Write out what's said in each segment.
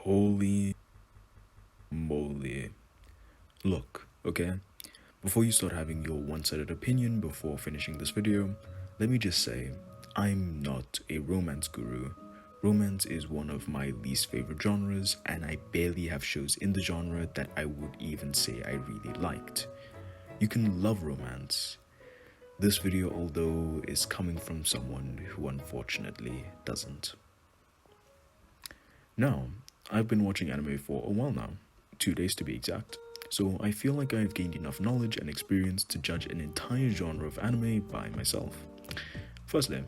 Holy moly. Look, okay? Before you start having your one-sided opinion before finishing this video, let me just say, I'm not a romance guru. Romance is one of my least favorite genres, and I barely have shows in the genre that I would even say I really liked. You can love romance. This video, although, is coming from someone who unfortunately doesn't. Now, I've been watching anime for a while now, 2 days to be exact, so I feel like I've gained enough knowledge and experience to judge an entire genre of anime by myself. Firstly,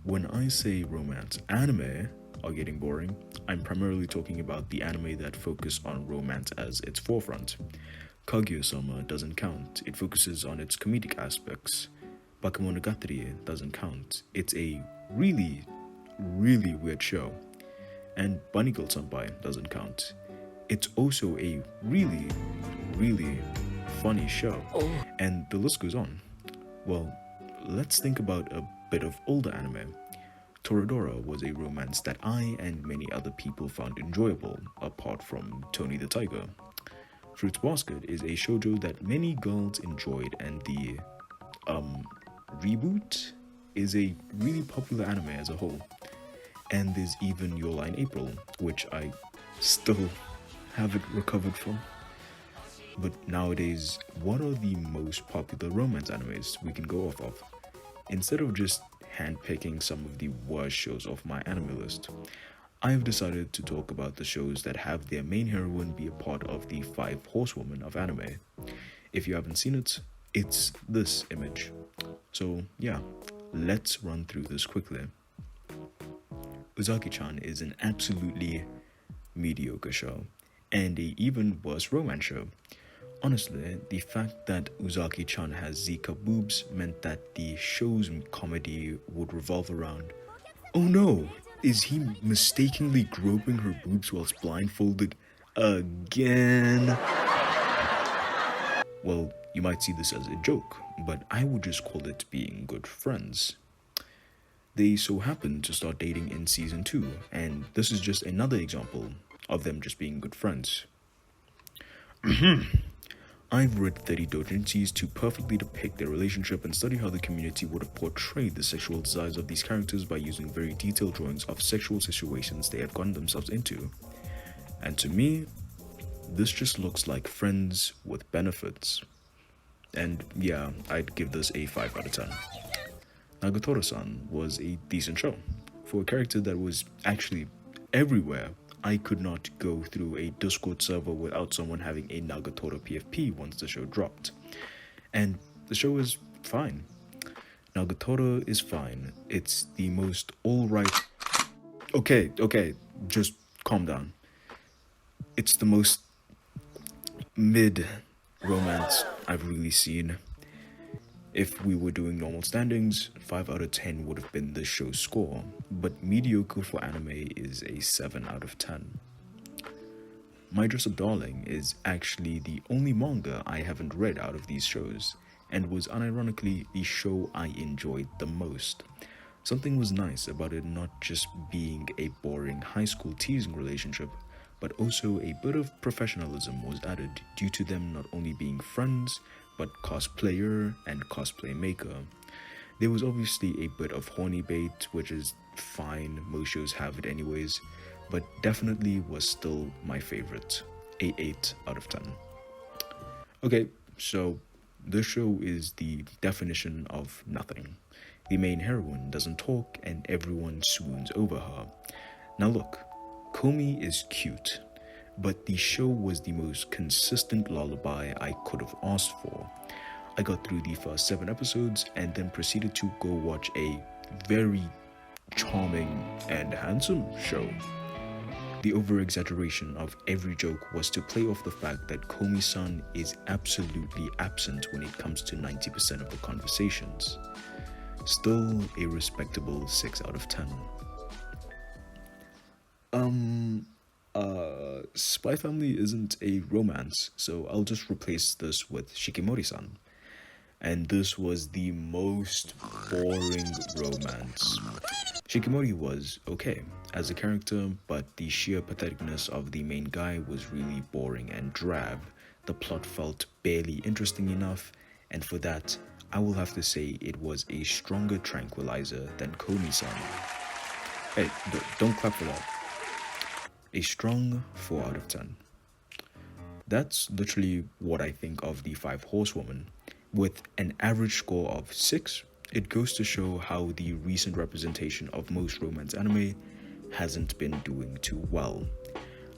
when I say romance anime are getting boring, I'm primarily talking about the anime that focus on romance as its forefront. Kaguya-sama doesn't count, it focuses on its comedic aspects. Bakemonogatari doesn't count, it's a really weird show. And Bunny Girl Senpai doesn't count. It's also a really funny show. And the list goes on. Well, let's think about a bit of older anime. Toradora was a romance that I and many other people found enjoyable, apart from Tony the Tiger. Fruits Basket is a shoujo that many girls enjoyed, and the reboot is a really popular anime as a whole. And there's even Your Lie in April, which I still haven't recovered from. But nowadays, what are the most popular romance animes we can go off of? Instead of just handpicking some of the worst shows off my anime list, I've decided to talk about the shows that have their main heroine be a part of the 5 horsewomen of anime. If you haven't seen it, it's this image. So yeah, let's run through this quickly. Uzaki-chan is an absolutely mediocre show, and an even worse romance show. Honestly, the fact that Uzaki-chan has Zika boobs meant that the show's comedy would revolve around, oh no, is he mistakenly groping her boobs whilst blindfolded again? Well, you might see this as a joke, but I would just call it being good friends. They so happen to start dating in season 2, and this is just another example of them just being good friends. I've read 30 doujinshis to perfectly depict their relationship and study how the community would have portrayed the sexual desires of these characters by using very detailed drawings of sexual situations they have gotten themselves into. And to me, this just looks like friends with benefits. And yeah, I'd give this a 5 out of 10. Nagatoro-san was a decent show. For a character that was actually everywhere, I could not go through a Discord server without someone having a Nagatoro PFP once the show dropped. And the show is fine. Nagatoro is fine. It's the most alright... Okay, just calm down. It's the most mid romance I've really seen. If we were doing normal standings, 5 out of 10 would have been the show's score, but mediocre for anime is a 7 out of 10. My Dress Up Darling is actually the only manga I haven't read out of these shows, and was unironically the show I enjoyed the most. Something was nice about it not just being a boring high school teasing relationship, but also a bit of professionalism was added due to them not only being friends, but cosplayer and cosplay maker. There was obviously a bit of horny bait, which is fine, most shows have it anyways, but definitely was still my favorite, a 8 out of 10. Okay, so this show is the definition of nothing. The main heroine doesn't talk and everyone swoons over her. Now look, Komi is cute, but the show was the most consistent lullaby I could have asked for. I got through the first 7 episodes and then proceeded to go watch a very charming and handsome show. The over-exaggeration of every joke was to play off the fact that Komi-san is absolutely absent when it comes to 90% of the conversations. Still a respectable 6 out of 10. Spy Family isn't a romance, so I'll just replace this with Shikimori-san. And this was the most boring romance. Shikimori was okay as a character, but the sheer patheticness of the main guy was really boring and drab. The plot felt barely interesting enough, and for that, I will have to say it was a stronger tranquilizer than Komi-san. Hey, don't clap for that. A strong 4 out of 10. That's literally what I think of the Five Horsewomen. With an average score of 6, it goes to show how the recent representation of most romance anime hasn't been doing too well.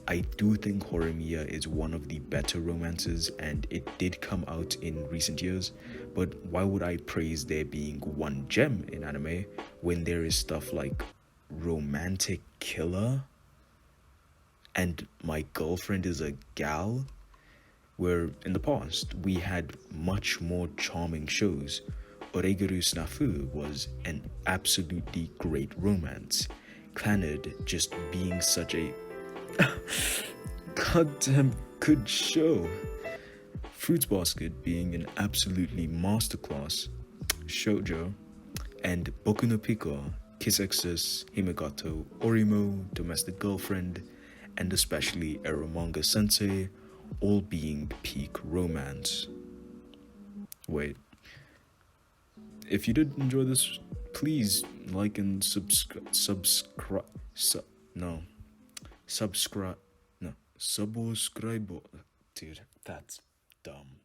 I do think Horimiya is one of the better romances, and it did come out in recent years, but why would I praise there being one gem in anime when there is stuff like Romantic Killer and My Girlfriend is a Gal, where in the past we had much more charming shows. Oregaru Snafu was an absolutely great romance. Clannad just being such a goddamn good show. Fruits Basket being an absolutely masterclass shoujo, and Boku no Pico, Kiss Exes, Himagato, Orimo, Domestic Girlfriend, and especially Eromanga Sensei, all being peak romance. Wait. If you did enjoy this, please like and subscribe. Subscribe. Dude, that's dumb.